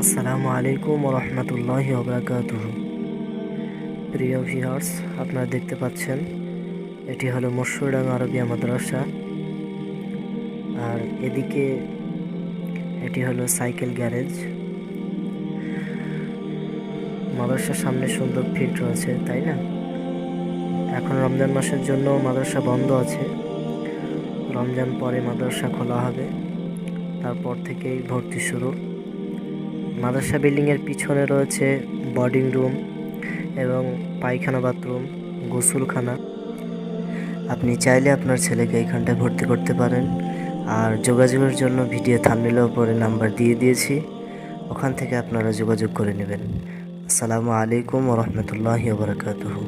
আসসালামু আলাইকুম ওয়া রাহমাতুল্লাহি ওয়া বারাকাতুহু। প্রিয় ভিউয়ার্স, আপনারা দেখতে পাচ্ছেন এটি হলো মসুরডাঙ্গা আরবিয়া মাদ্রাসা, আর এদিকে এটি হলো সাইকেল গ্যারেজ। মাদ্রাসার সামনে সুন্দর ফিল্ড রয়েছে, তাই না? এখন রমজান মাসের জন্য মাদ্রাসা বন্ধ আছে। রমজান পরে মাদ্রাসা খোলা হবে, তারপর থেকেই ভর্তি শুরু। মাদ্রাসা বিল্ডিংয়ের পিছনে রয়েছে বোর্ডিং রুম এবং পায়খানা, বাথরুম, গোসলখানা। আপনি চাইলে আপনার ছেলেকে এইখানটায় ভর্তি করতে পারেন। আর যোগাযোগের জন্য ভিডিও থাম্বনেলের উপরে নাম্বার দিয়ে দিয়েছি, ওখান থেকে আপনারা যোগাযোগ করে নেবেন। আসসালামু আলাইকুম ওয়া রাহমাতুল্লাহি ওয়া বারাকাতুহু।